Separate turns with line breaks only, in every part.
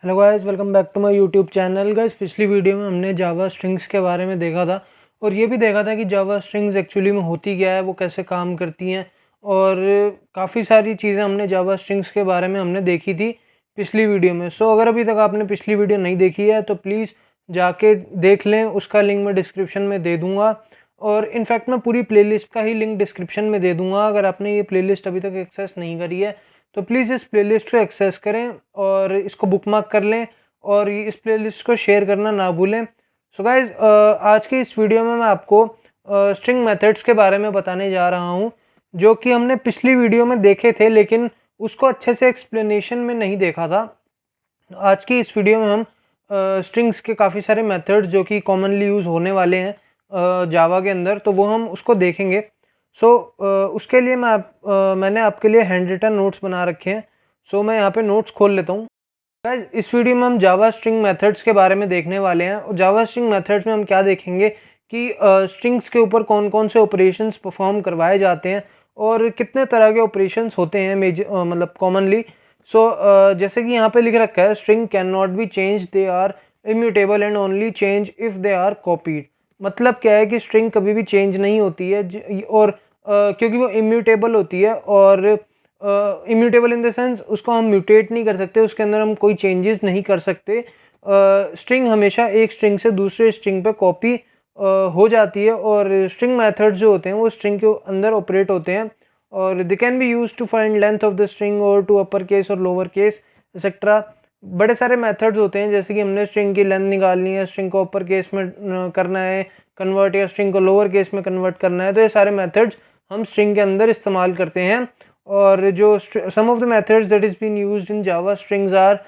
Hello guys, welcome back to my YouTube channel. Guys, पिछली video में हमने जावा strings के बारे में देखा था और ये भी देखा था कि जावा स्ट्रिंग्स एक्चुअली में होती क्या है, वो कैसे काम करती हैं और काफ़ी सारी चीज़ें हमने जावा स्ट्रिंग्स के बारे में हमने देखी थी पिछली वीडियो में। सो अगर अभी तक आपने पिछली वीडियो नहीं देखी है तो प्लीज़ जाके देख लें, उसका लिंक मैं डिस्क्रिप्शन में दे दूँगा और इनफैक्ट मैं पूरी प्लेलिस्ट का ही लिंक डिस्क्रिप्शन में दे दूँगा। अगर आपने ये प्लेलिस्ट अभी तक एक्सेस नहीं करी है तो प्लीज़ इस प्लेलिस्ट को एक्सेस करें और इसको बुकमार्क कर लें और इस प्लेलिस्ट को शेयर करना ना भूलें। सो गाइज़, आज की इस वीडियो में मैं आपको स्ट्रिंग मेथड्स के बारे में बताने जा रहा हूं, जो कि हमने पिछली वीडियो में देखे थे लेकिन उसको अच्छे से एक्सप्लेनेशन में नहीं देखा था। आज की इस वीडियो में हम स्ट्रिंग्स के काफ़ी सारे मेथड्स जो कि कॉमनली यूज़ होने वाले हैं जावा के अंदर, तो वो हम उसको देखेंगे। उसके लिए मैंने आपके लिए हैंड रिटन नोट्स बना रखे हैं। मैं यहाँ पे नोट्स खोल लेता हूँ। गाइस, इस वीडियो में हम जावा स्ट्रिंग मेथड्स के बारे में देखने वाले हैं और जावा स्ट्रिंग मेथड्स में हम क्या देखेंगे कि स्ट्रिंग्स के ऊपर कौन कौन से ऑपरेशंस परफॉर्म करवाए जाते हैं और कितने तरह के ऑपरेशंस होते हैं मतलब कॉमनली। जैसे कि यहाँ पे लिख रखा है, string can not be change, they are immutable and only change if they are copied. मतलब क्या है कि स्ट्रिंग कभी भी चेंज नहीं होती है और क्योंकि वो इम्यूटेबल होती है और इम्यूटेबल इन द सेंस उसको हम म्यूटेट नहीं कर सकते, उसके अंदर हम कोई चेंजेस नहीं कर सकते। स्ट्रिंग हमेशा एक स्ट्रिंग से दूसरे स्ट्रिंग पे कॉपी हो जाती है और स्ट्रिंग मेथड्स जो होते हैं वो स्ट्रिंग के अंदर ऑपरेट होते हैं और they can be use to find length of the string और टू अपर केस और लोअर केस एक्सेट्रा। बड़े सारे मेथड्स होते हैं, जैसे कि हमने स्ट्रिंग की लेंथ निकालनी है, स्ट्रिंग को अपर केस में करना है कन्वर्ट, या स्ट्रिंग को लोअर केस में कन्वर्ट करना है, तो ये सारे मेथड्स हम स्ट्रिंग के अंदर इस्तेमाल करते हैं। और जो some of the methods that is been used in Java strings are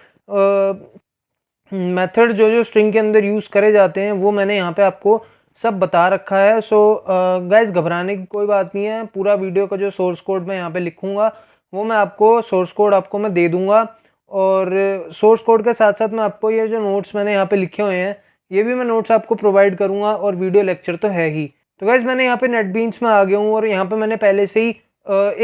method जो जो स्ट्रिंग के अंदर यूज़ करे जाते हैं वो मैंने यहाँ पे आपको सब बता रखा है। गाइस, घबराने की कोई बात नहीं है। पूरा वीडियो का जो सोर्स कोड मैं यहाँ पे लिखूँगा वो मैं आपको सोर्स कोड आपको मैं दे दूँगा और सोर्स कोड के साथ साथ मैं आपको ये जो नोट्स मैंने यहाँ पे लिखे हुए हैं ये भी मैं नोट्स आपको प्रोवाइड करूँगा और वीडियो लेक्चर तो है ही। तो गाइस, मैंने यहाँ पे नेटबीन्स में आ गया हूँ और यहाँ पे मैंने पहले से ही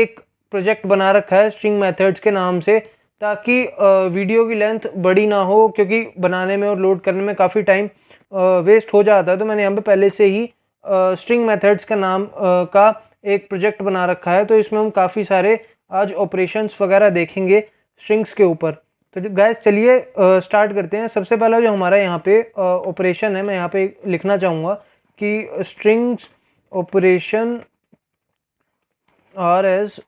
एक प्रोजेक्ट बना रखा है स्ट्रिंग मेथड्स के नाम से, ताकि वीडियो की लेंथ बड़ी ना हो, क्योंकि बनाने में और लोड करने में काफ़ी टाइम वेस्ट हो जाता है। तो मैंने यहाँ पे पहले से ही स्ट्रिंग मेथड्स का नाम का एक प्रोजेक्ट बना रखा है, तो इसमें हम काफ़ी सारे आज ऑपरेशंस वगैरह देखेंगे स्ट्रिंग्स के ऊपर। तो गाइस, चलिए स्टार्ट करते हैं। सबसे पहला जो हमारा यहाँ पे ऑपरेशन है, मैं यहाँ पे लिखना चाहूँगा कि strings operation are as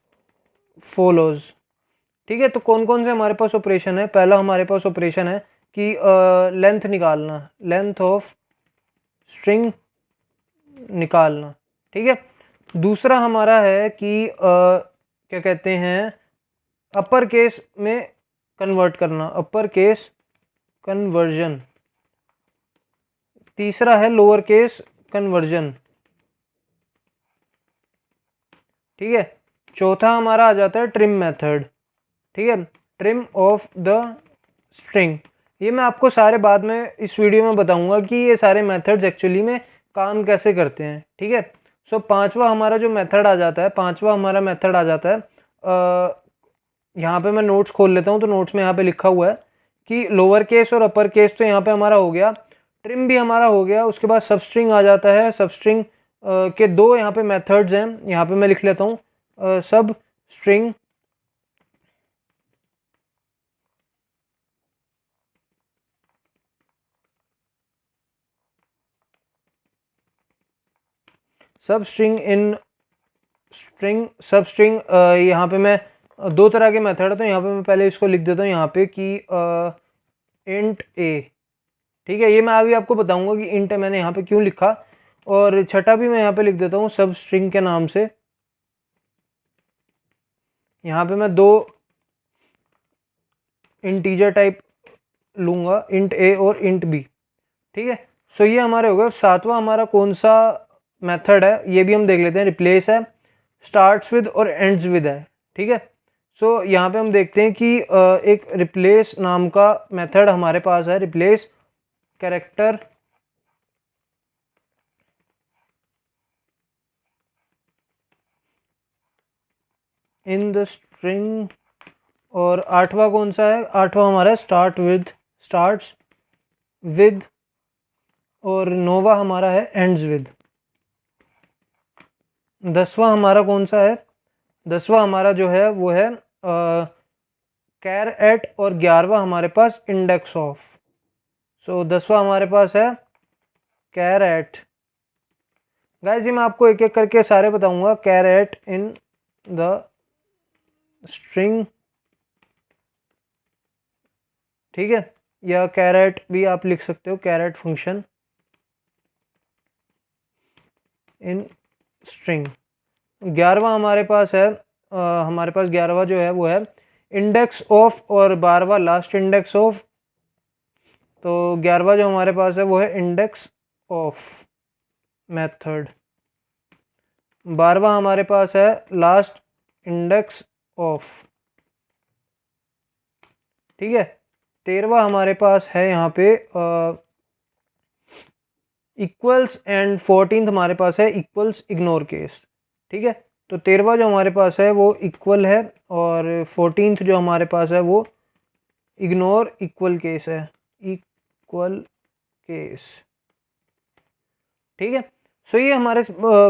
follows. ठीक है, तो कौन कौन से हमारे पास ऑपरेशन है। पहला हमारे पास ऑपरेशन है कि लेंथ निकालना, लेंथ ऑफ स्ट्रिंग निकालना। ठीक है, दूसरा हमारा है कि क्या कहते हैं, अपर केस में कन्वर्ट करना, अपर केस कन्वर्जन। तीसरा है लोअर केस कन्वर्जन। ठीक है, चौथा हमारा आ जाता है ट्रिम मेथड। ठीक है, ट्रिम ऑफ द स्ट्रिंग। ये मैं आपको सारे बाद में इस वीडियो में बताऊंगा कि ये सारे मेथड्स एक्चुअली में काम कैसे करते हैं। ठीक है, पांचवा हमारा जो मेथड आ जाता है, पांचवा हमारा मेथड आ जाता है, यहाँ पे मैं नोट्स खोल लेता हूँ तो नोट्स में यहाँ पे लिखा हुआ है कि लोअर केस और अपर केस तो यहाँ पे हमारा हो गया, ट्रिम भी हमारा हो गया। उसके बाद सब स्ट्रिंग आ जाता है। सब स्ट्रिंग के दो यहाँ पे मेथड्स हैं, यहाँ पे मैं लिख लेता हूँ सब स्ट्रिंग सब स्ट्रिंग इन स्ट्रिंग सब स्ट्रिंग। यहाँ पे मैं दो तरह के मेथड है, तो यहाँ पे मैं पहले इसको लिख देता हूँ यहाँ पे कि इंट ए। ठीक है, ये मैं अभी आपको बताऊंगा कि इंट मैंने यहाँ पे क्यों लिखा। और छठा भी मैं यहाँ पे लिख देता हूँ सब स्ट्रिंग के नाम से। यहाँ पे मैं दो इंटीजर टाइप लूँगा, इंट ए और इंट बी। ठीक है, ये हमारे हो गए। सातवां हमारा कौन सा मेथड है ये भी हम देख लेते हैं। रिप्लेस है, स्टार्ट्स विद और एंड्स विद है। ठीक है, यहाँ पे हम देखते हैं कि एक रिप्लेस नाम का मेथड हमारे पास है। Replace character in the string. और आठवां कौन सा है, आठवां हमारा स्टार्ट विद स्टार्ट्स विद और नोवा हमारा है एंड्स विद। 10वां हमारा कौन सा है? 10वां हमारा जो है वो है कैर एट और 11वां हमारे पास इंडेक्स ऑफ। सो 10वां हमारे पास है कैर एट। गाइस ये मैं आपको एक एक करके सारे बताऊंगा। Char at in the string, ठीक है, या कैर एट भी आप लिख सकते हो, char at function in string. 11वां हमारे पास है हमारे पास 11वां जो है वो है इंडेक्स ऑफ और 12वां लास्ट इंडेक्स ऑफ। तो 11वां जो हमारे पास है वो है इंडेक्स ऑफ मेथड। 12वां हमारे पास है लास्ट इंडेक्स ऑफ, ठीक है। 13वां हमारे पास है यहाँ पे इक्वल्स एंड 14th हमारे पास है इक्वल्स इग्नोर केस, ठीक है। तो 13वां जो हमारे पास है वो इक्वल है और 14th जो हमारे पास है वो इग्नोर इक्वल केस है, इक्वल केस, ठीक है। सो ये हमारे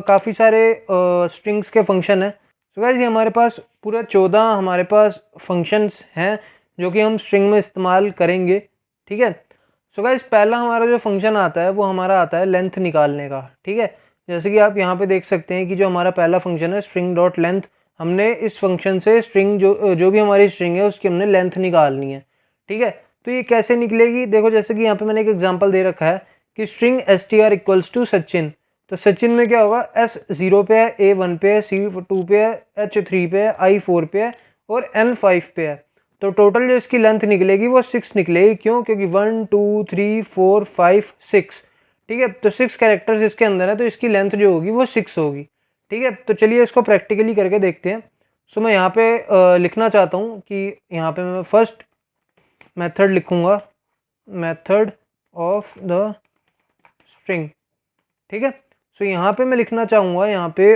काफ़ी सारे स्ट्रिंग्स के फंक्शन है। सो गाइस ये हमारे पास पूरा 14 हमारे पास फंक्शंस हैं जो कि हम स्ट्रिंग में इस्तेमाल करेंगे, ठीक है। सो गाइस पहला हमारा जो फंक्शन आता है वो हमारा आता है लेंथ निकालने का, ठीक है। जैसे कि आप यहाँ पे देख सकते हैं कि जो हमारा पहला फंक्शन है स्ट्रिंग डॉट लेंथ, हमने इस फंक्शन से स्ट्रिंग जो भी हमारी स्ट्रिंग है उसकी हमने लेंथ निकालनी है, ठीक है। तो ये कैसे निकलेगी? देखो जैसे कि यहाँ पे मैंने एक एग्जांपल दे रखा है कि string str equals to Sachin. तो सचिन में क्या होगा? S 0 पे है, A 1 पे है, C 2 पे है, H 3 पे है, I 4 पे है और N 5 पे है। तो टोटल जो इसकी लेंथ निकलेगी वो 6 निकलेगी। क्यों? क्योंकि 1 2 3 4 5 6, ठीक है। तो 6 कैरेक्टर्स इसके अंदर है तो इसकी लेंथ जो होगी वो 6 होगी, ठीक है। तो चलिए इसको प्रैक्टिकली करके देखते हैं। सो मैं यहाँ पे लिखना चाहता हूँ कि यहाँ पे मैं फर्स्ट मेथड लिखूँगा, मेथड ऑफ द स्ट्रिंग, ठीक है। सो यहाँ पे मैं लिखना चाहूँगा यहाँ पे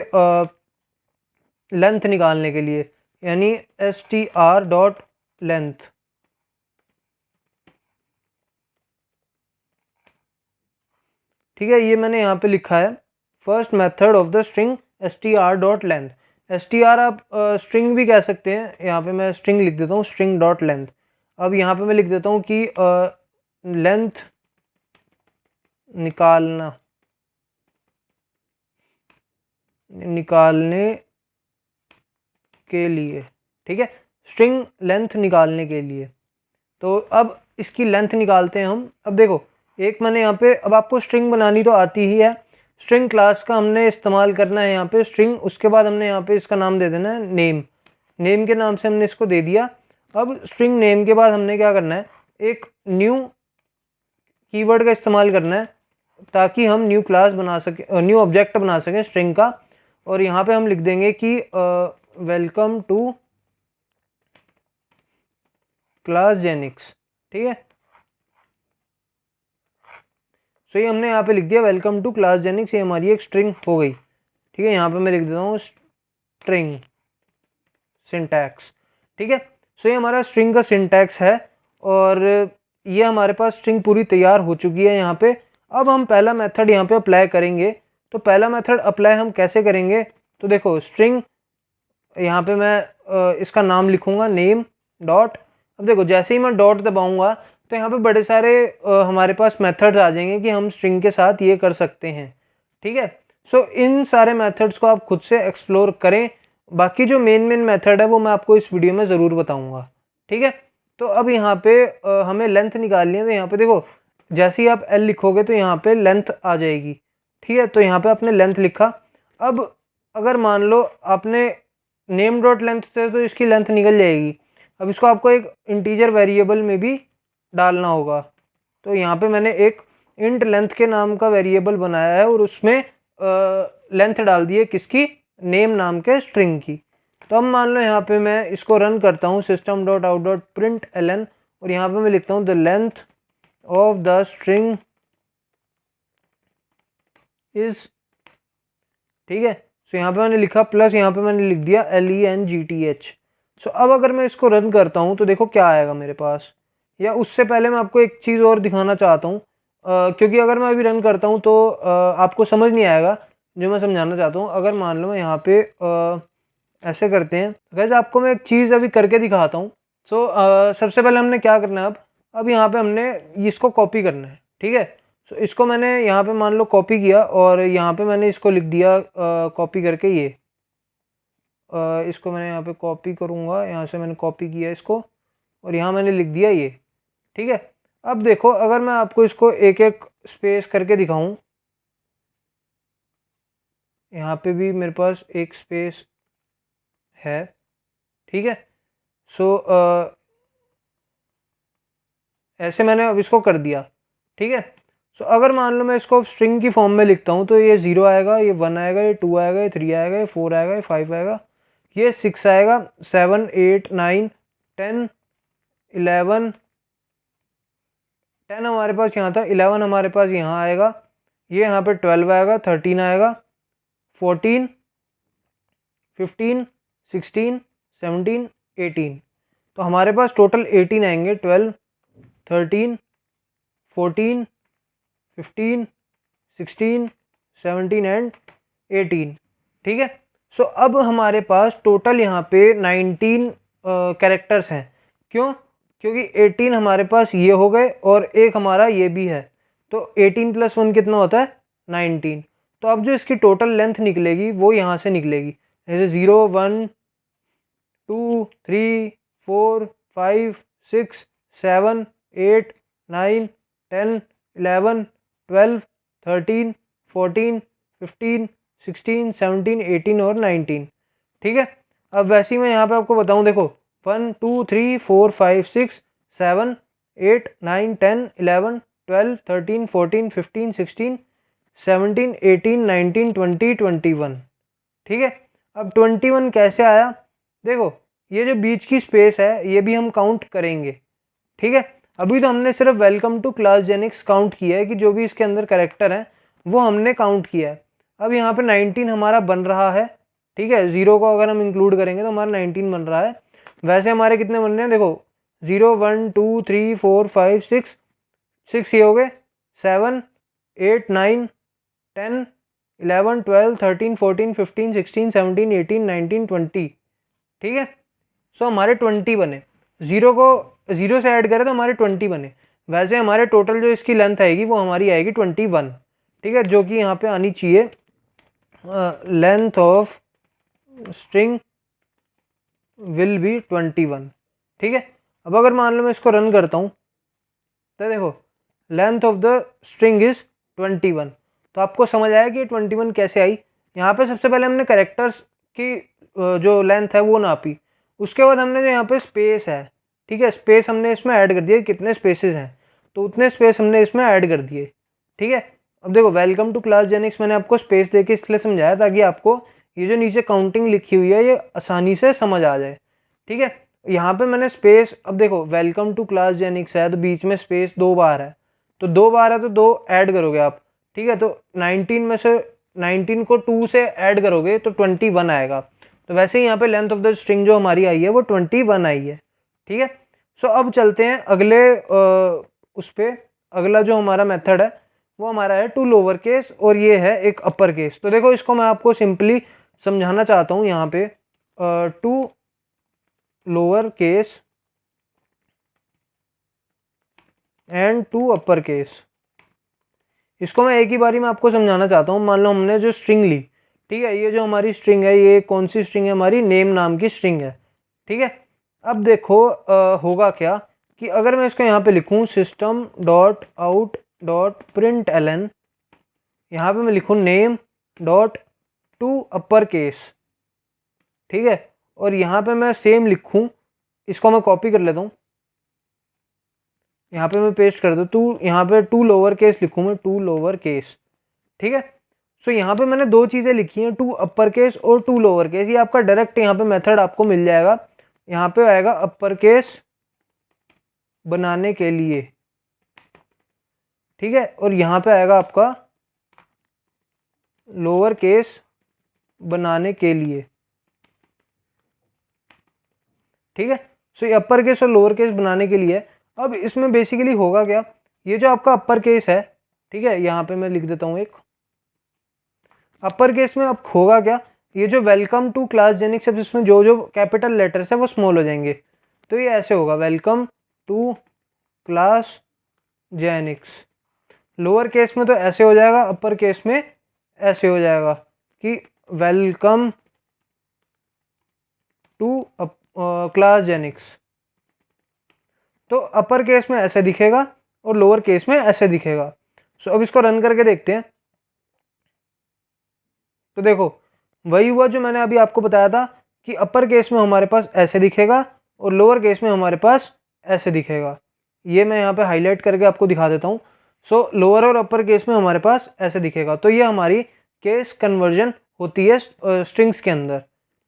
लेंथ निकालने के लिए, यानी str डॉट लेंथ, ठीक है। ये मैंने यहाँ पे लिखा है first method of the string str dot length. str आप स्ट्रिंग भी कह सकते हैं। यहाँ पे मैं स्ट्रिंग लिख देता हूँ, स्ट्रिंग डॉट लेंथ। अब यहाँ पे मैं लिख देता हूँ कि लेंथ निकालने के लिए, ठीक है, स्ट्रिंग लेंथ निकालने के लिए। तो अब इसकी लेंथ निकालते हैं हम। अब देखो एक मैंने यहाँ पे, अब आपको स्ट्रिंग बनानी तो आती ही है। स्ट्रिंग क्लास का हमने इस्तेमाल करना है यहाँ पे स्ट्रिंग, उसके बाद हमने यहाँ पे इसका नाम दे देना है नेम। नेम के नाम से हमने इसको दे दिया। अब स्ट्रिंग नेम के बाद हमने क्या करना है, एक न्यू कीवर्ड का इस्तेमाल करना है ताकि हम न्यू क्लास बना सके, न्यू ऑब्जेक्ट बना सकें स्ट्रिंग का। और यहाँ पे हम लिख देंगे कि वेलकम टू क्लास जेनिक्स, ठीक है। सो ये हमने यहाँ पे लिख दिया वेलकम टू क्लास जेनिक्स, ये हमारी एक स्ट्रिंग हो गई, ठीक है। यहाँ पे मैं लिख देता हूँ स्ट्रिंग सिंटैक्स, ठीक है। सो ये हमारा स्ट्रिंग का सिंटैक्स है और ये हमारे पास स्ट्रिंग पूरी तैयार हो चुकी है यहाँ पे। अब हम पहला मेथड यहाँ पे अप्लाई करेंगे। तो पहला मेथड अप्लाई हम कैसे करेंगे? तो देखो स्ट्रिंग यहाँ पे मैं इसका नाम लिखूँगा नेम डॉट। अब देखो जैसे ही मैं डॉट दबाऊँगा तो यहाँ पे बड़े सारे हमारे पास मेथड्स आ जाएंगे कि हम स्ट्रिंग के साथ ये कर सकते हैं, ठीक है। सो इन सारे मेथड्स को आप खुद से एक्सप्लोर करें। बाकी जो मेन मेथड है वो मैं आपको इस वीडियो में ज़रूर बताऊँगा, ठीक है। तो अब यहाँ पे हमें लेंथ निकालनी है। तो यहाँ पे देखो जैसे ही आप L लिखोगे तो यहाँ पे लेंथ आ जाएगी, ठीक है। तो यहाँ पे आपने लेंथ लिखा। अब अगर मान लो आपने नेम डॉट लेंथ से तो इसकी लेंथ निकल जाएगी। अब इसको आपको एक इंटीजर वेरिएबल में भी डालना होगा। तो यहाँ पे मैंने एक इंट लेंथ के नाम का वेरिएबल बनाया है और उसमें लेंथ डाल दी है किसकी? नेम नाम के स्ट्रिंग की। तो अब मान लो यहाँ पे मैं इसको रन करता हूँ system dot out dot print ln और यहाँ पे मैं लिखता हूँ the length of the string is, ठीक है। सो यहाँ पे मैंने लिखा प्लस यहाँ पे मैंने लिख दिया LENGTH। सो अब अगर मैं इसको रन करता हूँ तो देखो क्या आएगा मेरे पास। या उससे पहले मैं आपको एक चीज़ और दिखाना चाहता हूँ, क्योंकि अगर मैं अभी रन करता हूँ तो आपको समझ नहीं आएगा जो मैं समझाना चाहता हूँ। अगर मान लो मैं यहाँ पे ऐसे करते हैं, गाइस आपको मैं एक चीज़ अभी करके दिखाता हूँ। सो सबसे पहले हमने क्या करना है, अब यहाँ पे हमने इसको कॉपी करना है, ठीक है। सो इसको मैंने यहाँ पे मान लो कॉपी किया और यहाँ पे मैंने इसको लिख दिया कॉपी करके ये इसको मैंने यहाँ पे कॉपी करूँगा, यहाँ से मैंने कॉपी किया इसको और यहाँ मैंने लिख दिया ये, ठीक है। अब देखो अगर मैं आपको इसको एक एक स्पेस करके दिखाऊं, यहाँ पे भी मेरे पास एक स्पेस है, ठीक है। सो ऐसे मैंने अब इसको कर दिया, ठीक है। सो अगर मान लो मैं इसको स्ट्रिंग की फॉर्म में लिखता हूँ तो ये 0 आएगा, ये 1 आएगा, ये 2 आएगा, ये 3 आएगा, ये 4 आएगा, ये 5 आएगा, ये 6 आएगा, 7 8 9 10 11 10 हमारे पास यहाँ था, 11 हमारे पास यहाँ आएगा, ये यहाँ पे 12 आएगा, 13 आएगा, 14 15 16 17 18। तो हमारे पास टोटल 18 आएंगे, 12 13 14 15 16 17 एंड 18, ठीक है। सो अब हमारे पास टोटल यहाँ पे 19 कैरेक्टर्स हैं। क्यों? क्योंकि 18 हमारे पास ये हो गए और एक हमारा ये भी है, तो 18 + 1 कितना होता है 19। तो अब जो इसकी टोटल लेंथ निकलेगी वो यहाँ से निकलेगी, जैसे 0 1 2 3 4 5 6 7 8 9 10 11 12 13 14 15 16 17 18 और 19, ठीक है। अब वैसे ही मैं यहाँ पे आपको बताऊँ, देखो 1 2 3 4 5 6 7 8 9 10 11 12 13 14 15 16 17 18 19 20 21, ठीक है। अब 21 कैसे आया, देखो ये जो बीच की स्पेस है ये भी हम काउंट करेंगे, ठीक है। अभी तो हमने सिर्फ वेलकम टू क्लास जेनिक्स काउंट किया है कि जो भी इसके अंदर कैरेक्टर हैं वो हमने काउंट किया है। अब यहाँ पे 19 हमारा बन रहा है, ठीक है। 0 को अगर हम इंक्लूड करेंगे तो हमारा 19 बन रहा है। वैसे हमारे कितने बन रहे हैं, देखो 0 1 2 3 4 5 6 ये हो गए, 7 8 9 10 11 12 13 14 15 16 17 18 19 20, ठीक है। सो हमारे 20 बने, 0 को 0 से ऐड करें तो हमारे 20 बने। वैसे हमारे टोटल जो इसकी लेंथ आएगी वो हमारी आएगी 21, ठीक है, जो कि यहाँ पे आनी चाहिए length of string will be 21, ठीक है। अब अगर मान लो मैं इसको रन करता हूँ तो देखो length of the string is 21। तो आपको समझ आया कि 21 कैसे आई। यहाँ पे सबसे पहले हमने कैरेक्टर्स की जो लेंथ है वो नापी, उसके बाद हमने जो यहाँ पे स्पेस है, ठीक है, स्पेस हमने इसमें ऐड कर दिए, कितने स्पेसेस हैं तो उतने स्पेस हमने इसमें ऐड कर दिए, ठीक है। अब देखो वेलकम टू क्लास जेनिक्स मैंने आपको स्पेस देके इसलिए समझाया ताकि आपको ये जो नीचे काउंटिंग लिखी हुई है ये आसानी से समझ आ जाए, ठीक है। यहाँ पे मैंने स्पेस, अब देखो वेलकम टू क्लास जेनिक्स है तो बीच में स्पेस 2 बार है, तो 2 बार है तो 2 ऐड करोगे आप, ठीक है। तो 19 में से 19 को 2 से ऐड करोगे तो 21 आएगा। तो वैसे ही यहाँ पे लेंथ ऑफ द स्ट्रिंग जो हमारी आई है वो 21 आई है, ठीक है। सो अब चलते हैं अगले उस पर। अगला जो हमारा मेथड है वो हमारा है टू लोअर केस और ये है एक अपर केस। तो देखो इसको मैं आपको सिंपली समझाना चाहता हूँ यहाँ पे, to lower case and to upper case. इसको मैं एक ही बारी में आपको समझाना चाहता हूँ। मान लो हमने जो स्ट्रिंग ली, ठीक है, ये जो हमारी स्ट्रिंग है ये कौन सी स्ट्रिंग है, हमारी नेम नाम की स्ट्रिंग है, ठीक है। अब देखो होगा क्या कि अगर मैं इसको यहाँ पे लिखूँ system dot out dot println, यहाँ पे मैं लिखूँ name dot to upper case, ठीक है, और यहाँ पे मैं सेम लिखूँ, इसको मैं कॉपी कर लेता हूँ, यहाँ पे मैं पेस्ट कर दूँ, टू यहाँ पे टू लोअर केस लिखूँ मैं, टू लोअर केस, ठीक है। सो यहाँ पे मैंने दो चीज़ें लिखी हैं, टू अपर केस और टू लोअर केस। ये आपका डायरेक्ट यहाँ पे मेथड आपको मिल जाएगा। यहाँ पे आएगा अपर केस बनाने के लिए, ठीक है, और यहाँ पे आएगा आपका लोअर केस बनाने के लिए, ठीक है। सो ये अपर केस और लोअर केस बनाने के लिए। अब इसमें बेसिकली होगा क्या, ये जो आपका अपर केस है, ठीक है, यहाँ पे मैं लिख देता हूँ एक अपर केस में। अब होगा क्या, ये जो वेलकम टू क्लास जेनिक्स, अब इसमें जो जो कैपिटल लेटर्स है वो स्मॉल हो जाएंगे, तो ये ऐसे होगा welcome to Class Genix. Lower case में तो ऐसे हो जाएगा, अपर केस में ऐसे हो जाएगा कि वेलकम टू क्लास जेनिक्स। तो अपर केस में ऐसे दिखेगा और लोअर केस में ऐसे दिखेगा। सो अब इसको रन करके देखते हैं। तो देखो वही हुआ जो मैंने अभी आपको बताया था कि अपर केस में हमारे पास ऐसे दिखेगा और लोअर केस में हमारे पास ऐसे दिखेगा। ये मैं यहाँ पे हाईलाइट करके आपको दिखा देता हूँ। सो लोअर और अपर केस में हमारे पास ऐसे दिखेगा। तो ये हमारी केस कन्वर्जन होती है स्ट्रिंग्स के अंदर,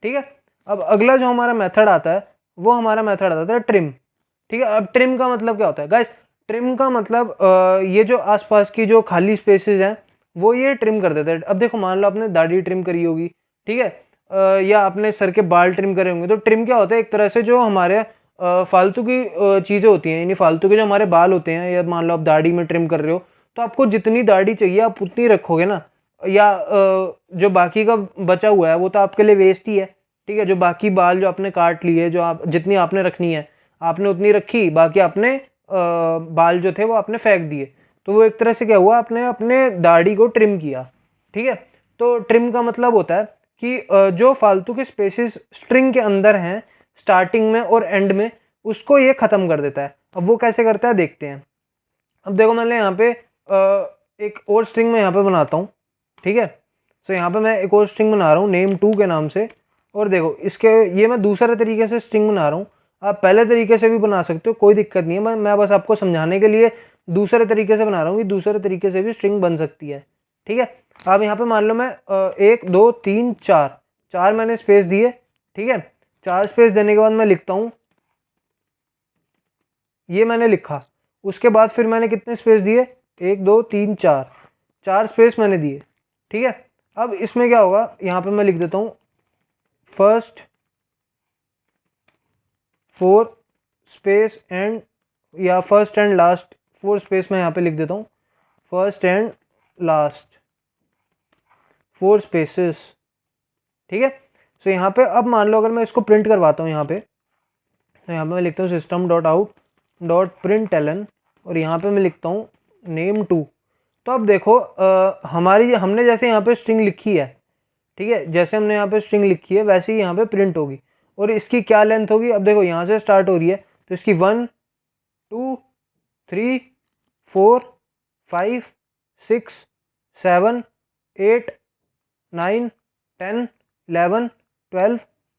ठीक है। अब अगला जो हमारा मेथड आता है वो हमारा मेथड आता है ट्रिम, ठीक है। अब ट्रिम का मतलब क्या होता है गाइस, ट्रिम का मतलब ये जो आसपास की जो खाली स्पेसेस हैं वो ये ट्रिम कर देता है। अब देखो मान लो आपने दाढ़ी ट्रिम करी होगी, ठीक है, या आपने सर के बाल ट्रिम करे होंगे, तो ट्रिम क्या होता है, एक तरह से जो हमारे फालतू की चीज़ें होती हैं, यानी फालतू के जो हमारे बाल होते हैं, या मान लो आप दाढ़ी में ट्रिम कर रहे हो तो आपको जितनी दाढ़ी चाहिए आप उतनी रखोगे ना, या जो बाकी का बचा हुआ है वो तो आपके लिए वेस्ट ही है, ठीक है। जो बाकी बाल जो आपने काट लिए, जो आप जितनी आपने रखनी है आपने उतनी रखी, बाकी आपने बाल जो थे वो आपने फेंक दिए, तो वो एक तरह से क्या हुआ, आपने अपने दाढ़ी को ट्रिम किया, ठीक है। तो ट्रिम का मतलब होता है कि जो फालतू के स्पेसेस स्ट्रिंग के अंदर हैं स्टार्टिंग में और एंड में, उसको ये ख़त्म कर देता है। अब वो कैसे करता है देखते हैं। अब देखो मैंने यहाँ पे एक और स्ट्रिंग में यहाँ पे बनाता हूँ, ठीक है। सो यहाँ पे मैं एक और स्ट्रिंग बना रहा हूँ name2 के नाम से, और देखो इसके ये मैं दूसरे तरीके से स्ट्रिंग बना रहा हूँ। आप पहले तरीके से भी बना सकते हो, कोई दिक्कत नहीं है, मैं बस आपको समझाने के लिए दूसरे तरीके से बना रहा हूँ कि दूसरे तरीके से भी स्ट्रिंग बन सकती है, ठीक है। अब यहाँ पे मान लो मैं 1 2 3 4 मैंने स्पेस दिए, ठीक है। 4 स्पेस देने के बाद मैं लिखता हूँ, ये मैंने लिखा, उसके बाद फिर मैंने कितने स्पेस दिए, 1 2 3 4 स्पेस मैंने दिए, ठीक है। अब इसमें क्या होगा, यहाँ पे मैं लिख देता हूँ फर्स्ट 4 स्पेस एंड, या फर्स्ट एंड लास्ट 4 स्पेस मैं यहाँ पे लिख देता हूँ, फर्स्ट एंड लास्ट 4 स्पेसेस, ठीक है। सो यहाँ पे अब मान लो अगर मैं इसको प्रिंट करवाता हूँ यहाँ पे, तो यहाँ पे मैं लिखता हूँ system.out.println, और यहाँ पे मैं लिखता हूँ name2। तो अब देखो हमारी हमने जैसे यहाँ पे स्ट्रिंग लिखी है, ठीक है, जैसे हमने यहाँ पे स्ट्रिंग लिखी है वैसे ही यहाँ पे प्रिंट होगी। और इसकी क्या लेंथ होगी, अब देखो यहाँ से स्टार्ट हो रही है तो इसकी 1 2 3 4 5 6 7 8 9 10 11 12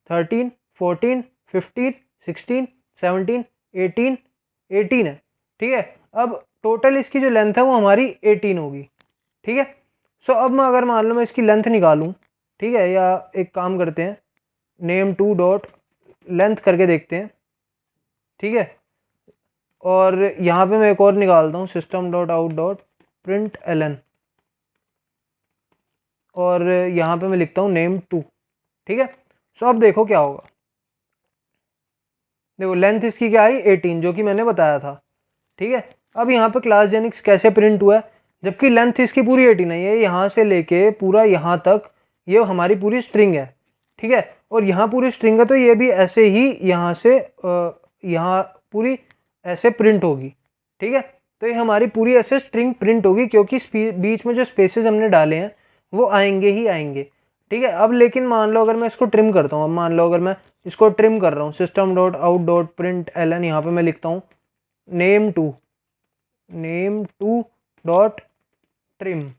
13 14 15 16 17 18 18 है, ठीक है। अब टोटल इसकी जो लेंथ है वो हमारी 18 होगी, ठीक है। सो अब मैं अगर मान लो मैं इसकी लेंथ निकालूं, ठीक है, या एक काम करते हैं name2 डॉट लेंथ करके देखते हैं, ठीक है। और यहाँ पे मैं एक और निकालता हूँ system.out.println, और यहाँ पे मैं लिखता हूँ name2, ठीक है। सो अब देखो क्या होगा, देखो लेंथ इसकी क्या आई 18, जो कि मैंने बताया था, ठीक है। अब यहाँ पे क्लास जेनिक्स कैसे प्रिंट हुआ है, जबकि लेंथ इसकी पूरी 18 है, ये यहाँ से लेके पूरा यहाँ तक ये हमारी पूरी स्ट्रिंग है, ठीक है। और यहाँ पूरी स्ट्रिंग है तो ये भी ऐसे ही यहाँ से यहाँ पूरी ऐसे प्रिंट होगी, ठीक है। तो ये हमारी पूरी ऐसे स्ट्रिंग प्रिंट होगी, क्योंकि बीच में जो स्पेसेस हमने डाले हैं वो आएंगे ही आएंगे, ठीक है। अब लेकिन मान लो अगर मैं इसको ट्रिम करता हूँ, अब मान लो अगर मैं इसको ट्रिम कर रहा हूँ system.out.println, यहाँ पे मैं लिखता हूँ name2 डॉट ट्रिम,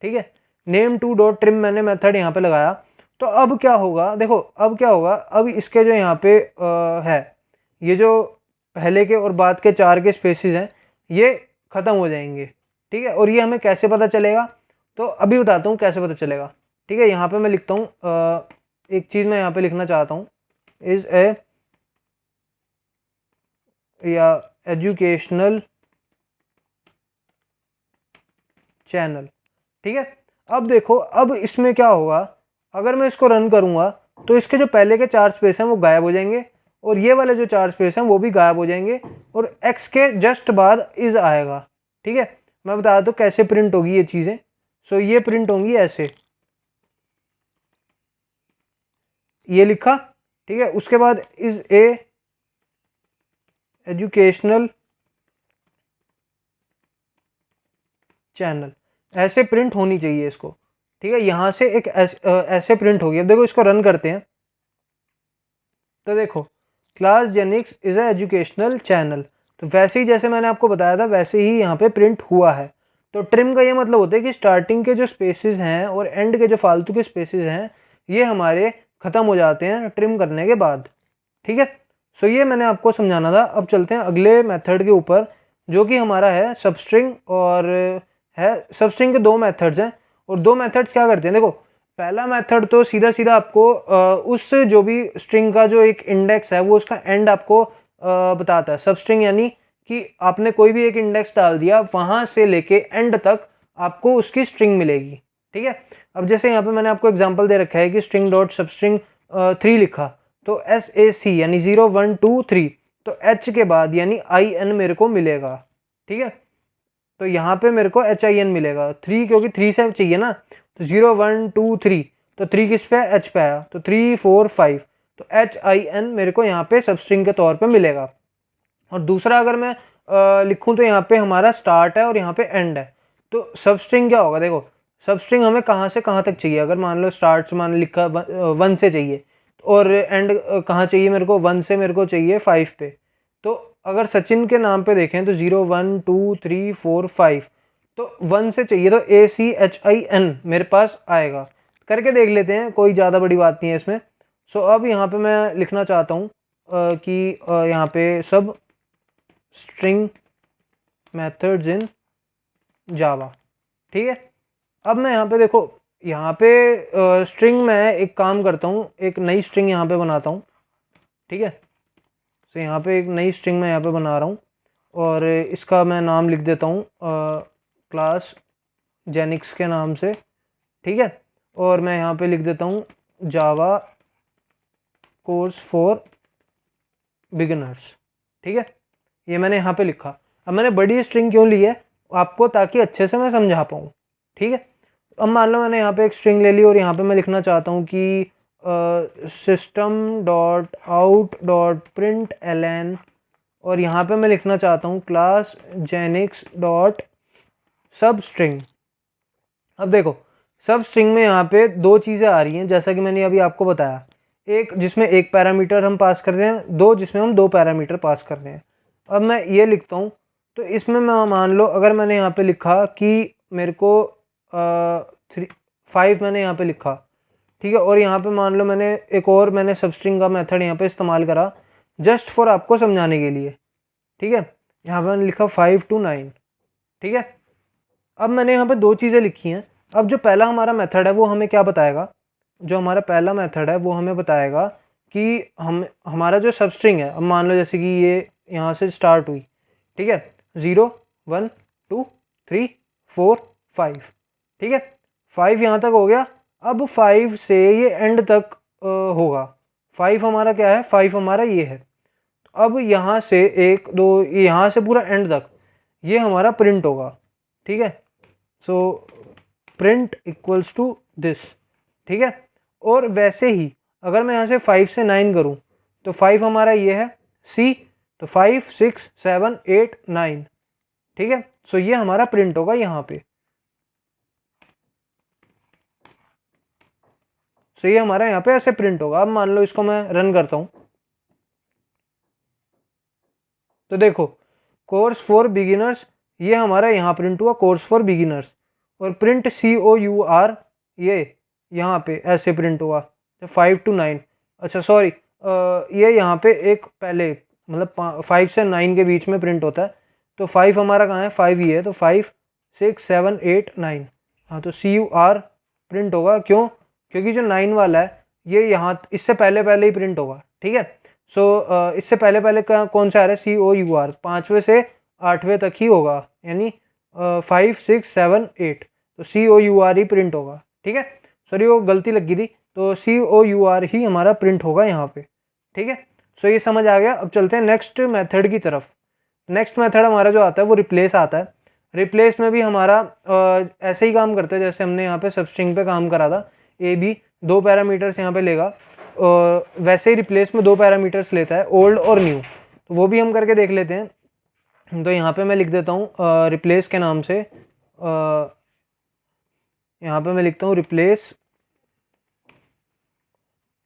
ठीक है। name2 डॉट ट्रिम मैंने मेथड यहाँ पे लगाया। तो अब क्या होगा, देखो अब क्या होगा, अब इसके जो यहाँ पे है ये जो पहले के और बाद के 4 के स्पेसेस हैं ये ख़त्म हो जाएंगे, ठीक है। और ये हमें कैसे पता चलेगा, तो अभी बताता हूँ कैसे पता चलेगा, ठीक है। यहाँ पे मैं लिखता हूँ एक चीज़ मैं यहाँ पे लिखना चाहता हूँ, इज़ ए या एजुकेशनल चैनल, ठीक है। अब देखो अब इसमें क्या होगा, अगर मैं इसको रन करूँगा तो इसके जो पहले के 4 स्पेस हैं वो गायब हो जाएंगे, और ये वाले जो 4 स्पेस हैं वो भी गायब हो जाएंगे और एक्स के जस्ट बाद इज आएगा। ठीक है, मैं बता दूँ कैसे प्रिंट होगी ये चीज़ें। सो ये प्रिंट होंगी ऐसे, ये लिखा, ठीक है, उसके बाद इज ए एजुकेशनल चैनल, ऐसे प्रिंट होनी चाहिए इसको। ठीक है, यहाँ से एक ऐसे प्रिंट होगी। अब देखो इसको रन करते हैं तो देखो Class Genix is a educational channel, तो वैसे ही जैसे मैंने आपको बताया था वैसे ही यहाँ पे प्रिंट हुआ है। तो ट्रिम का ये मतलब होता है कि स्टार्टिंग के जो स्पेसेस हैं और एंड के जो फालतू के स्पेसेस हैं ये हमारे ख़त्म हो जाते हैं ट्रिम करने के बाद। ठीक है, सो ये मैंने आपको समझाना था। अब चलते हैं अगले मेथड के ऊपर जो कि हमारा है सबस्ट्रिंग। और है सबस्ट्रिंग के 2 मेथड्स हैं और 2 मेथड्स क्या करते हैं। देखो पहला मेथड तो सीधा सीधा आपको उस जो भी स्ट्रिंग का जो एक इंडेक्स है वो उसका एंड आपको बताता है। सबस्ट्रिंग यानी कि आपने कोई भी एक इंडेक्स डाल दिया वहाँ से लेके एंड तक आपको उसकी स्ट्रिंग मिलेगी। ठीक है, अब जैसे यहाँ पे मैंने आपको एग्जांपल दे रखा है कि स्ट्रिंग डॉट सबस्ट्रिंग 3 लिखा तो SAC यानी 0 1 2 3, तो H के बाद यानी IN मेरे को मिलेगा। ठीक है, तो यहाँ पे मेरे को HIN मिलेगा 3, क्योंकि 3 से चाहिए ना, तो 0 1 2 3, तो 3 किस पे H पे आया, तो 3 4 5, तो HIN मेरे को यहाँ पे सबस्ट्रिंग के तौर पे मिलेगा। और दूसरा अगर मैं लिखूँ तो यहाँ पे हमारा स्टार्ट है और यहाँ पे एंड है। तो सबस्ट्रिंग क्या होगा, देखो सबस्ट्रिंग हमें कहाँ से कहाँ तक चाहिए। अगर मान लो स्टार्ट से मान लिखा 1 से चाहिए और एंड कहाँ चाहिए मेरे को, 1 से मेरे को चाहिए 5 पे। तो अगर सचिन के नाम पे देखें तो 0 1 2 3 4 5, तो 1 से चाहिए तो ACHIN मेरे पास आएगा। करके देख लेते हैं, कोई ज़्यादा बड़ी बात नहीं है इसमें। सो अब यहाँ पे मैं लिखना चाहता हूँ कि यहाँ पे सब स्ट्रिंग मेथड्स इन जावा। ठीक है, अब मैं यहाँ पे देखो यहाँ पे स्ट्रिंग में एक काम करता हूँ, एक नई स्ट्रिंग यहाँ पे बनाता हूँ। ठीक है, तो यहाँ पे एक नई स्ट्रिंग मैं यहाँ पे बना रहा हूँ और इसका मैं नाम लिख देता हूँ क्लास जेनिक्स के नाम से। ठीक है, और मैं यहाँ पे लिख देता हूँ जावा कोर्स फॉर बिगिनर्स। ठीक है, ये मैंने यहाँ पे लिखा। अब मैंने बड़ी स्ट्रिंग क्यों ली है आपको, ताकि अच्छे से मैं समझा पाऊँ। ठीक है, अब मान लो मैंने यहाँ पे एक स्ट्रिंग ले ली और यहाँ पे मैं लिखना चाहता हूँ कि system dot out dot println, और यहाँ पे मैं लिखना चाहता हूँ क्लास जेनिक्स डॉट सब स्ट्रिंग। अब देखो सब स्ट्रिंग में यहाँ पे 2 चीज़ें आ रही हैं जैसा कि मैंने अभी आपको बताया, एक जिसमें 1 पैरामीटर हम पास कर रहे हैं, 2 जिसमें हम 2 पैरामीटर पास कर रहे हैं। अब मैं ये लिखता हूँ तो इसमें मैं मान लो अगर मैंने यहाँ पे लिखा कि मेरे को 5 मैंने यहाँ पे लिखा। ठीक है, और यहाँ पे मान लो मैंने एक और मैंने सबस्ट्रिंग का मेथड यहाँ पे इस्तेमाल करा जस्ट फॉर आपको समझाने के लिए। ठीक है, यहाँ पे मैंने लिखा 5 to 9। ठीक है, अब मैंने यहाँ पे 2 चीज़ें लिखी हैं। अब जो पहला हमारा मेथड है वो हमें क्या बताएगा, जो हमारा पहला मेथड है वो हमें बताएगा कि हमारा जो सबस्ट्रिंग है, अब मान लो जैसे कि ये यहाँ से स्टार्ट हुई। ठीक है, 0 1 2 3 4 5। ठीक है, 5 यहाँ तक हो गया। अब 5 से ये एंड तक होगा। 5 हमारा क्या है, 5 हमारा ये है। अब यहाँ से 1 2 यहाँ से पूरा एंड तक ये हमारा प्रिंट होगा। ठीक है, so print equals to this. ठीक है, और वैसे ही अगर मैं यहाँ से 5 से 9 करूँ तो 5 हमारा ये है C, तो 5 6 7 8 9। ठीक है, सो ये हमारा प्रिंट होगा यहाँ पे। सो ये हमारा यहाँ पे ऐसे प्रिंट होगा। अब मान लो इसको मैं रन करता हूँ तो देखो कोर्स फॉर बिगिनर्स ये हमारा यहाँ प्रिंट हुआ, कोर्स फॉर बिगिनर्स। और प्रिंट COUR ये यहाँ पे ऐसे प्रिंट हुआ, तो 5 to 9। अच्छा सॉरी, ये यहाँ पे एक पहले मतलब 5 से 9 के बीच में प्रिंट होता है। तो 5 हमारा कहाँ है, 5 ये है, तो 5 6 7 8 9। हाँ, तो CUR प्रिंट होगा। क्यों, क्योंकि जो 9 वाला है ये यहाँ इससे पहले पहले ही प्रिंट होगा। ठीक है, सो इससे पहले पहले का कौन सा आ रहा है, COUR 5वें से 8वें तक ही होगा, यानी 5 6 7 8, तो COUR ही प्रिंट होगा। ठीक है, सॉरी वो गलती लग गई थी, तो COUR ही हमारा प्रिंट होगा यहाँ पे। ठीक है, सो ये समझ आ गया। अब चलते हैं नेक्स्ट मेथड की तरफ। नेक्स्ट मेथड हमारा जो आता है वो रिप्लेस आता है। रिप्लेस में भी हमारा ऐसे ही काम करते हैं जैसे हमने यहाँ पे सबस्ट्रिंग पे काम करा था। ए बी 2 पैरामीटर्स यहाँ पे लेगा, वैसे ही रिप्लेस में 2 पैरामीटर्स लेता है, ओल्ड और न्यू। तो वो भी हम करके देख लेते हैं। तो यहाँ पे मैं लिख देता हूँ रिप्लेस के नाम से, यहाँ पे मैं लिखता हूँ replace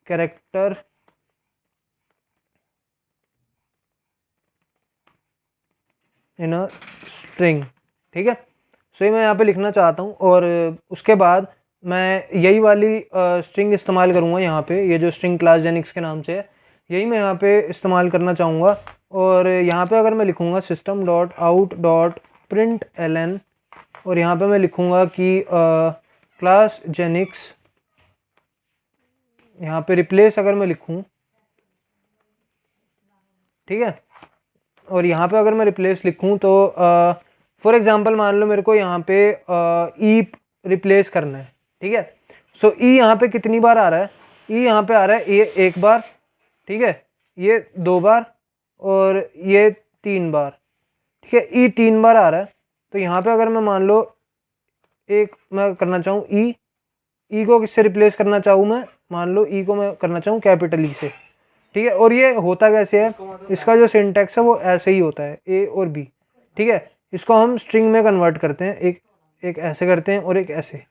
character in a string. ठीक है, सो ये मैं यहाँ पे लिखना चाहता हूँ और उसके बाद मैं यही वाली स्ट्रिंग इस्तेमाल करूँगा यहाँ पे। ये जो स्ट्रिंग क्लास जेनिक्स के नाम से है, यही मैं यहाँ पे इस्तेमाल करना चाहूँगा। और यहाँ पे अगर मैं लिखूँगा system dot out dot println, और यहाँ पे मैं लिखूँगा कि क्लास जेनिक्स, यहाँ पे रिप्लेस अगर मैं लिखूँ, ठीक है, और यहाँ पे अगर मैं रिप्लेस लिखूँ तो फॉर एग्जांपल मान लो मेरे को यहाँ पे ई रिप्लेस करना है। ठीक है, सो ई यहाँ पे कितनी बार आ रहा है? ई यहाँ पे आ रहा है ये 1 बार, ठीक है, ये 2 बार और ये 3 बार। ठीक है, ई 3 बार आ रहा है। तो यहाँ पे अगर मैं मान लो एक मैं करना चाहूँ ई को किससे रिप्लेस करना चाहूँ मैं, मान लो ई को मैं करना चाहूँ कैपिटल ई से। ठीक है, और ये होता कैसे है, इसका जो सिंटैक्स है वो ऐसे ही होता है, ए और बी। ठीक है, इसको हम स्ट्रिंग में कन्वर्ट करते हैं, एक ऐसे करते हैं और एक ऐसे।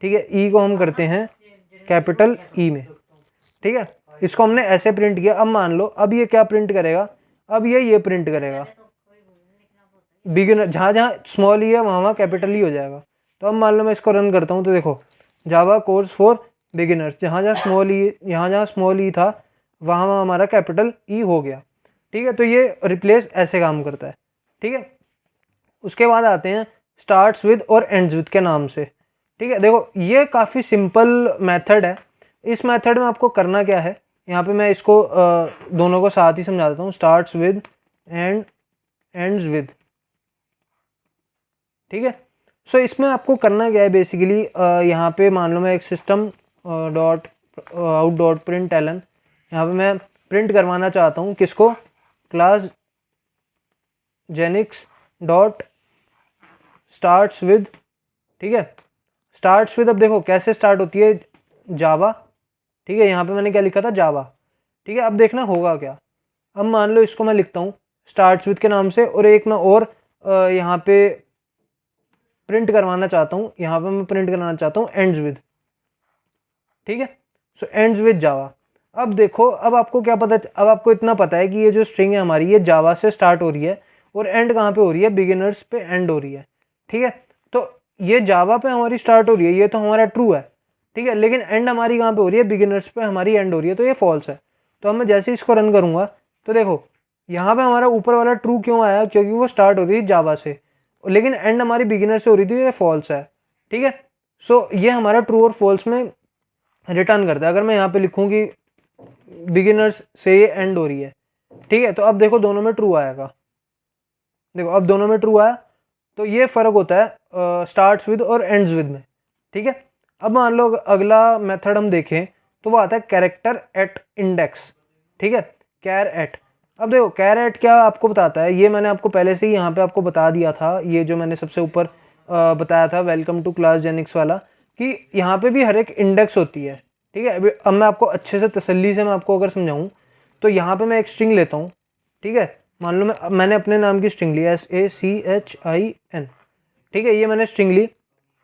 ठीक है, ई को हम करते हैं कैपिटल ई में। ठीक है, इसको हमने ऐसे प्रिंट किया। अब मान लो अब ये क्या प्रिंट करेगा, अब ये प्रिंट करेगा बिगिनर, जहाँ जहाँ स्मॉल ई है वहाँ वहाँ कैपिटल ई हो जाएगा। तो अब मान लो मैं इसको रन करता हूँ तो देखो जावा कोर्स फॉर बिगिनर्स, जहाँ जहाँ स्मॉल ई था वहाँ वहाँ हमारा कैपिटल ई हो गया। ठीक है, तो ये रिप्लेस ऐसे काम करता है। ठीक है, उसके बाद आते हैं स्टार्ट्स विद और एंड्स विद के नाम से। ठीक है, देखो ये काफ़ी सिंपल मेथड है। इस मेथड में आपको करना क्या है, यहाँ पे मैं इसको दोनों को साथ ही समझा देता हूँ, starts with and ends with. ठीक है, सो इसमें आपको करना क्या है बेसिकली, यहाँ पे मान लो मैं एक system dot out dot println, यहाँ पे मैं प्रिंट करवाना चाहता हूँ किसको, क्लास जेनिक्स डॉट स्टार्ट्स विद। ठीक है, स्टार्ट्स विद, अब देखो कैसे स्टार्ट होती है, जावा। ठीक है, यहाँ पे मैंने क्या लिखा था, जावा। ठीक है, अब देखना होगा क्या। अब मान लो इसको मैं लिखता हूँ स्टार्ट्स विद के नाम से, और एक मैं और यहाँ पे प्रिंट करवाना चाहता हूँ, यहाँ पे मैं प्रिंट करवाना चाहता हूँ एंड्स विद। ठीक है, सो एंड्स विद जावा। अब देखो, अब आपको क्या पता, अब आपको इतना पता है कि ये जो स्ट्रिंग है हमारी ये जावा से स्टार्ट हो रही है और एंड कहाँ पे हो रही है, बिगिनर्स पे एंड हो रही है। ठीक है, तो ये जावा पे हमारी स्टार्ट हो रही है, ये तो हमारा ट्रू है। ठीक है, लेकिन एंड हमारी कहाँ पे हो रही है, बिगिनर्स पे हमारी एंड हो रही है, तो ये फॉल्स है। तो अब मैं जैसे इसको रन करूँगा तो देखो यहाँ पे हमारा ऊपर वाला ट्रू क्यों आया, क्योंकि वो स्टार्ट हो रही है जावा से, लेकिन एंड हमारी बिगिनर से हो रही थी, ये फॉल्स है। ठीक है, सो ये हमारा ट्रू और फॉल्स में रिटर्न करता है। अगर मैं यहाँ पे लिखूँ कि बिगिनर्स से ये एंड हो रही है, ठीक है, तो अब देखो दोनों में ट्रू आएगा। देखो अब दोनों में ट्रू आया, तो ये फ़र्क होता है स्टार्ट्स विद और एंड्स विद में। ठीक है, अब मान लो अगला मेथड हम देखें तो वो आता है कैरेक्टर एट इंडेक्स। ठीक है, कैर एट। अब देखो कैर एट क्या आपको बताता है, ये मैंने आपको पहले से ही यहाँ पे आपको बता दिया था, ये जो मैंने सबसे ऊपर बताया था वेलकम टू क्लास जेनिक्स वाला, कि यहाँ पे भी हर एक इंडेक्स होती है। ठीक है, अब मैं आपको अच्छे से तसल्ली से मैं आपको अगर समझाऊँ तो यहाँ पे मैं एक स्ट्रिंग लेता हूँ। ठीक है, मान लो मैंने अपने नाम की स्ट्रिंग ली SACHIN। ठीक है, ये मैंने स्ट्रिंग ली,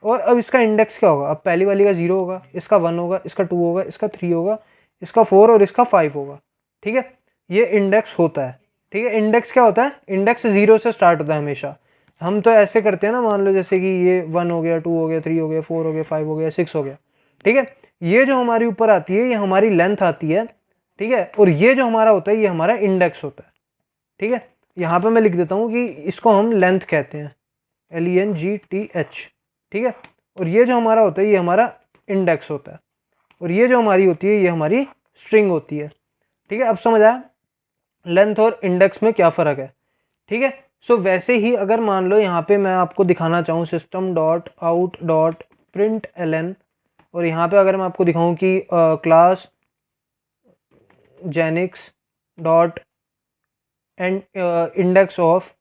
और अब इसका इंडेक्स क्या होगा, अब पहली वाली का 0 होगा, इसका 1 होगा, इसका 2 होगा, इसका 3 होगा, इसका 4 और इसका 5 होगा। ठीक है, ये इंडेक्स होता है। ठीक है, इंडेक्स क्या होता है, इंडेक्स 0 से स्टार्ट होता है हमेशा। हम तो ऐसे करते हैं ना, मान लो जैसे कि ये 1 हो गया, 2 हो गया, 3 हो गया, 4 हो गया, 5 हो गया, 6 हो गया। ठीक है, ये जो हमारी ऊपर आती है ये हमारी लेंथ आती है। ठीक है, और ये जो हमारा होता है ये हमारा इंडेक्स होता है। ठीक है, यहाँ पे मैं लिख देता हूँ कि इसको हम लेंथ कहते हैं, LENGTH। ठीक है, और ये जो हमारा होता है ये हमारा इंडेक्स होता है, और ये जो हमारी होती है ये हमारी स्ट्रिंग होती है। ठीक है, अब समझ आया लेंथ और इंडेक्स में क्या फ़र्क है। ठीक है, सो वैसे ही अगर मान लो यहाँ पे मैं आपको दिखाना चाहूँ system dot out dot println, और यहाँ पे अगर मैं आपको दिखाऊँ कि Class जेनिक्स dot and index of,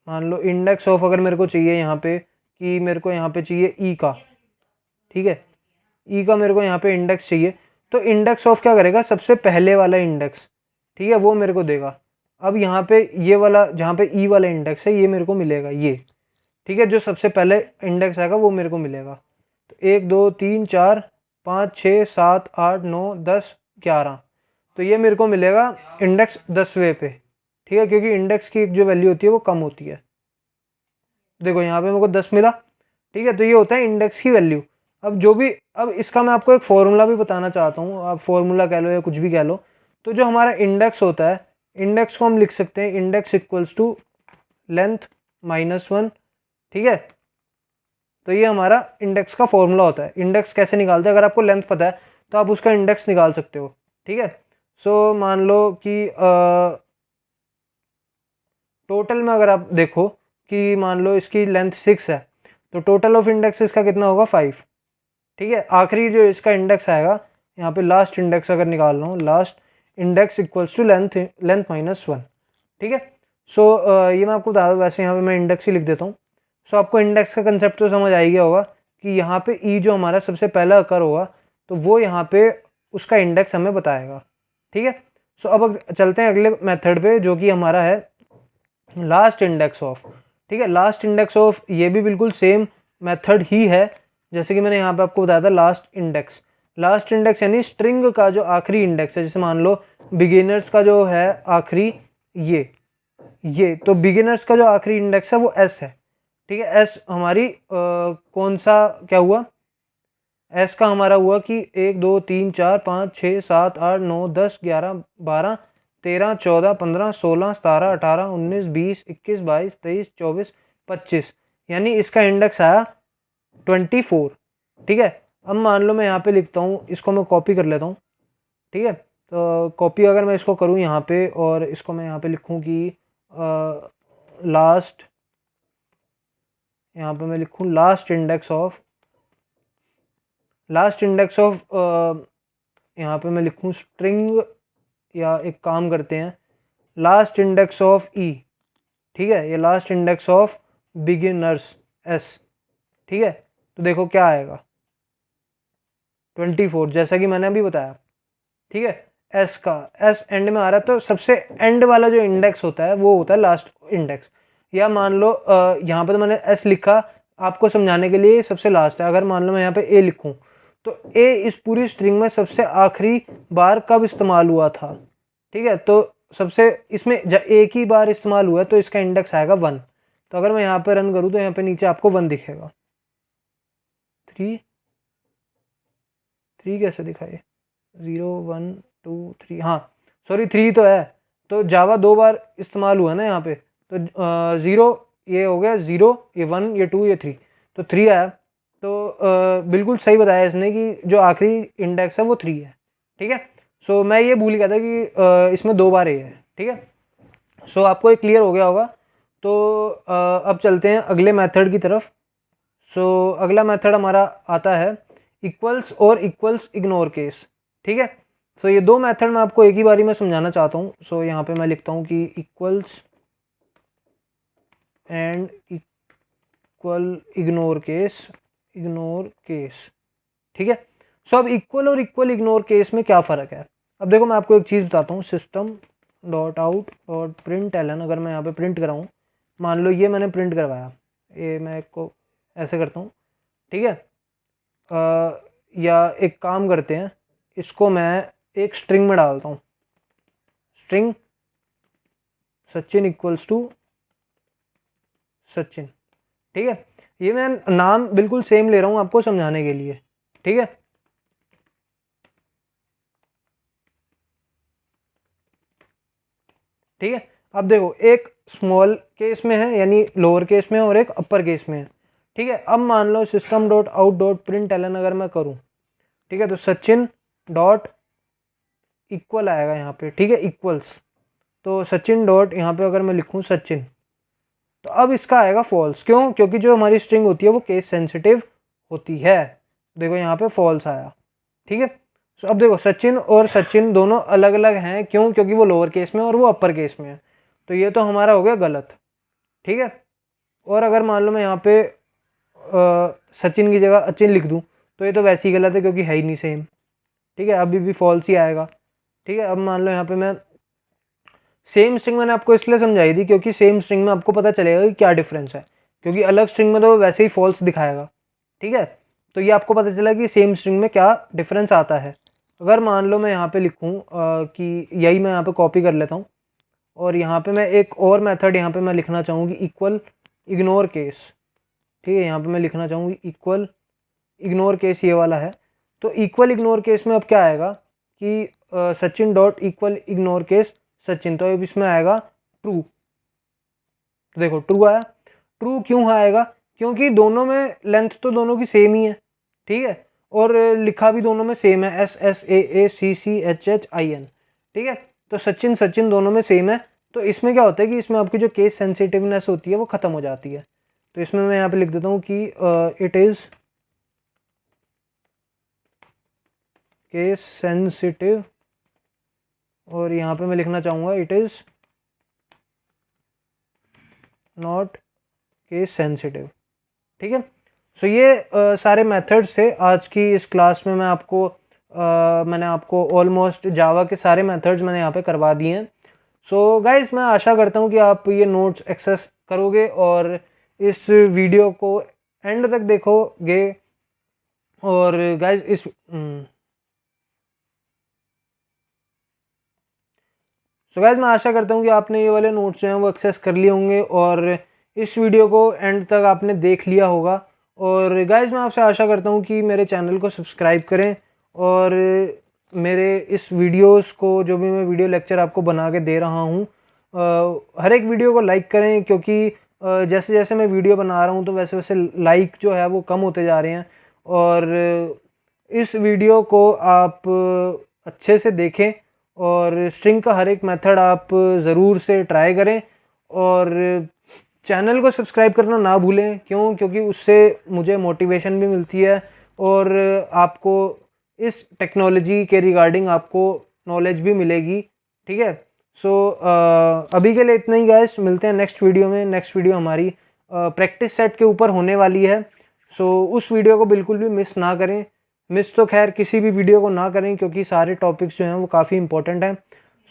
मान लो इंडेक्स ऑफ अगर मेरे को चाहिए यहाँ पे कि मेरे को यहाँ पे चाहिए ई का, ठीक है, ई का मेरे को यहाँ पे इंडेक्स चाहिए, तो इंडेक्स ऑफ क्या करेगा, सबसे पहले वाला इंडेक्स, ठीक है, वो मेरे को देगा। अब यहाँ पे ये वाला जहाँ पे ई वाला इंडेक्स है ये मेरे को मिलेगा ये, ठीक है, जो सबसे पहले इंडेक्स आएगा वो मेरे को मिलेगा। तो 1 2 3 4 5 6 7 8 9 10 11, तो ये मेरे को मिलेगा इंडेक्स 10वें पे, ठीक है, क्योंकि इंडेक्स की एक जो वैल्यू होती है वो कम होती है। देखो यहाँ पे मेरे को 10 मिला, ठीक है, तो ये होता है इंडेक्स की वैल्यू। अब जो भी, अब इसका मैं आपको एक फॉर्मूला भी बताना चाहता हूँ, आप फॉर्मूला कह लो या कुछ भी कह लो। तो जो हमारा इंडेक्स होता है, इंडेक्स को हम लिख सकते हैं इंडेक्स इक्वल्स टू लेंथ -1, ठीक है। तो ये हमारा इंडेक्स का फॉर्मूला होता है। इंडेक्स कैसे निकालते हैं, अगर आपको लेंथ पता है तो आप उसका इंडेक्स निकाल सकते हो, ठीक है। सो मान लो कि टोटल में अगर आप देखो कि मान लो इसकी लेंथ 6 है, तो टोटल ऑफ इंडेक्स इसका कितना होगा 5, ठीक है। आखिरी जो इसका इंडेक्स आएगा यहाँ पे लास्ट इंडेक्स अगर निकाल रहा हूँ, last index equals to length -1, ठीक है। सो ये मैं आपको बता दूँ, वैसे यहाँ पे मैं इंडेक्स ही लिख देता हूँ। सो आपको इंडेक्स का कंसेप्ट तो समझ आ ही गया होगा कि यहाँ पे ई जो हमारा सबसे पहला अकर होगा तो वो यहाँ पे उसका इंडेक्स हमें बताएगा, ठीक है। सो अब चलते हैं अगले मेथड पे जो कि हमारा है लास्ट इंडेक्स ऑफ, ठीक है। लास्ट इंडेक्स ऑफ ये भी बिल्कुल सेम मेथड ही है जैसे कि मैंने यहाँ पे आपको बताया था लास्ट इंडेक्स। लास्ट इंडेक्स यानी स्ट्रिंग का जो आखिरी इंडेक्स है, जैसे मान लो बिगिनर्स का जो है आखिरी ये तो बिगिनर्स का जो आखिरी इंडेक्स है वो एस है, ठीक है। एस हमारी कौन सा क्या हुआ, एस का हमारा हुआ कि 1 2 3 4 5 6 7 8 9 10 11 12 13 14 15 16 17 18 19 20 21 22 23 24 25, यानी इसका इंडेक्स आया 24, ठीक है। अब मान लो मैं यहाँ पे लिखता हूँ, इसको मैं कॉपी कर लेता हूँ, ठीक है। तो कॉपी अगर मैं इसको करूँ यहाँ पे और इसको मैं यहाँ पे लिखूँ कि लास्ट, यहाँ पे मैं लिखूँ लास्ट इंडेक्स ऑफ, यहाँ पे मैं लिखूँ स्ट्रिंग, या एक काम करते हैं लास्ट इंडेक्स ऑफ ई, ठीक है, ये last index of beginners S, ठीक है। तो देखो क्या आएगा 24, जैसा कि मैंने अभी बताया, ठीक है। एस का एस एंड में आ रहा है, तो सबसे एंड वाला जो इंडेक्स होता है वो होता है लास्ट इंडेक्स। या मान लो यहाँ पे तो मैंने एस लिखा आपको समझाने के लिए, सबसे लास्ट है। अगर मान लो मैं यहाँ पे ए लिखूँ तो ए इस पूरी स्ट्रिंग में सबसे आखिरी बार कब इस्तेमाल हुआ था, ठीक है। तो सबसे इसमें एक ही बार इस्तेमाल हुआ है तो इसका इंडेक्स आएगा 1। तो अगर मैं यहाँ पे रन करूँ तो यहाँ पे नीचे आपको 1 दिखेगा। 3 कैसे दिखाए, 0 1 2 3, हाँ सॉरी 3 तो है, तो जावा 2 बार इस्तेमाल हुआ ना यहाँ पे, तो 0 ये हो गया 0, ये 1, ये 2, ये 3, तो 3 आया। तो बिल्कुल सही बताया इसने कि जो आखिरी इंडेक्स है वो 3 है, ठीक है। सो मैं ये भूल गया था कि इसमें 2 बार ए है, ठीक है। सो आपको ये क्लियर हो गया होगा। तो अब चलते हैं अगले मेथड की तरफ। सो अगला मेथड हमारा आता है इक्वल्स और इक्वल्स इग्नोर केस, ठीक है। सो ये दो मेथड मैं आपको एक ही बारी में समझाना चाहता हूँ। सो यहाँ पे मैं लिखता हूँ कि equals and equal ignore case, ठीक है। सो अब इक्वल और इक्वल इग्नोर केस में क्या फ़र्क है, अब देखो मैं आपको एक चीज़ बताता हूँ। System dot out dot println, अगर मैं यहाँ पे प्रिंट कराऊँ, मान लो ये मैंने प्रिंट करवाया, ये मैं इसको ऐसे करता हूँ, ठीक है। या एक काम करते हैं, इसको मैं एक स्ट्रिंग में डालता हूँ, string Sachin equals to Sachin, ठीक है। ये मैं नाम बिल्कुल सेम ले रहा हूँ आपको समझाने के लिए, ठीक है। ठीक है, अब देखो एक स्मॉल केस में है यानी लोअर केस में है और एक अपर केस में है, ठीक है। अब मान लो system dot out dot println अगर मैं करूँ, ठीक है, तो सचिन डॉट इक्वल आएगा यहाँ पे, ठीक है, इक्वल्स। तो सचिन डॉट यहाँ पे अगर मैं लिखूँ सचिन, तो अब इसका आएगा फॉल्स, क्यों, क्योंकि जो हमारी स्ट्रिंग होती है वो केस सेंसिटिव होती है। देखो यहाँ पे फॉल्स आया, ठीक है। सो अब देखो सचिन और सचिन दोनों अलग अलग हैं, क्यों? क्योंकि वो लोअर केस में और वो अपर केस में है, तो ये तो हमारा हो गया गलत, ठीक है। और अगर मान लो मैं यहाँ पे सचिन की जगह अचिन लिख दूँ तो ये तो वैसे ही गलत है क्योंकि है ही नहीं सेम, ठीक है, अभी भी फॉल्स ही आएगा, ठीक है। अब मान लो यहाँ पे मैं सेम स्ट्रिंग मैंने आपको इसलिए समझाई थी क्योंकि सेम स्ट्रिंग में आपको पता चलेगा कि क्या डिफरेंस है, क्योंकि अलग स्ट्रिंग में तो वैसे ही फॉल्स दिखाएगा, ठीक है। तो ये आपको पता चला कि सेम स्ट्रिंग में क्या डिफरेंस आता है। अगर मान लो मैं यहाँ पे लिखूँ कि यही मैं यहाँ पे कॉपी कर लेता हूँ और यहाँ पे मैं एक और मेथड यहाँ पे मैं लिखना चाहूँगी इक्वल इग्नोर केस, ठीक है। यहाँ पे मैं लिखना चाहूँगी इक्वल इग्नोर केस, ये वाला है। तो इक्वल इग्नोर केस में अब क्या आएगा कि Sachin dot equal ignore case Sachin, तो अब इसमें आएगा ट्रू। तो देखो ट्रू आया। ट्रू क्यों आएगा? क्योंकि दोनों में लेंथ तो दोनों की सेम ही है, ठीक है, और लिखा भी दोनों में सेम है, SSAACCHHIN, ठीक है। तो सचिन सचिन दोनों में सेम है, तो इसमें क्या होता है कि इसमें आपकी जो केस सेंसिटिवनेस होती है वो ख़त्म हो जाती है। तो इसमें मैं यहाँ पे लिख देता हूँ कि इट इज़ केस सेंसिटिव, और यहाँ पे मैं लिखना चाहूँगा it is not case sensitive, ठीक है। सो ये सारे मेथड्स थे आज की इस क्लास में। मैंने आपको ऑलमोस्ट जावा के सारे मेथड्स मैंने यहाँ पे करवा दिए हैं। सो गाइस मैं आशा करता हूँ कि आप ये नोट्स एक्सेस करोगे और इस वीडियो को एंड तक देखोगे। और गाइस सो गाइस मैं आशा करता हूँ कि आपने ये वाले नोट्स जो हैं वो एक्सेस कर लिए होंगे और इस वीडियो को एंड तक आपने देख लिया होगा। और गाइस मैं आपसे आशा करता हूँ कि मेरे चैनल को सब्सक्राइब करें और मेरे इस वीडियोस को, जो भी मैं वीडियो लेक्चर आपको बना के दे रहा हूँ, हर एक वीडियो को लाइक करें, क्योंकि जैसे जैसे मैं वीडियो बना रहा हूँ तो वैसे वैसे लाइक जो है वो कम होते जा रहे हैं। और इस वीडियो को आप अच्छे से देखें और स्ट्रिंग का हर एक मेथड आप ज़रूर से ट्राई करें और चैनल को सब्सक्राइब करना ना भूलें। क्यों? क्योंकि उससे मुझे मोटिवेशन भी मिलती है और आपको इस टेक्नोलॉजी के रिगार्डिंग आपको नॉलेज भी मिलेगी, ठीक है। सो अभी के लिए इतना ही गाइस, मिलते हैं नेक्स्ट वीडियो में। नेक्स्ट वीडियो हमारी प्रैक्टिस सेट के ऊपर होने वाली है। सो उस वीडियो को बिल्कुल भी मिस ना करें। मिस तो खैर किसी भी वीडियो को ना करें क्योंकि सारे टॉपिक्स जो हैं वो काफ़ी इंपॉर्टेंट हैं।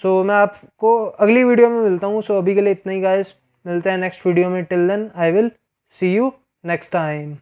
सो मैं आपको अगली वीडियो में मिलता हूँ। सो अभी के लिए इतना ही गाइस, मिलते हैं नेक्स्ट वीडियो में। Till then I will see you next time.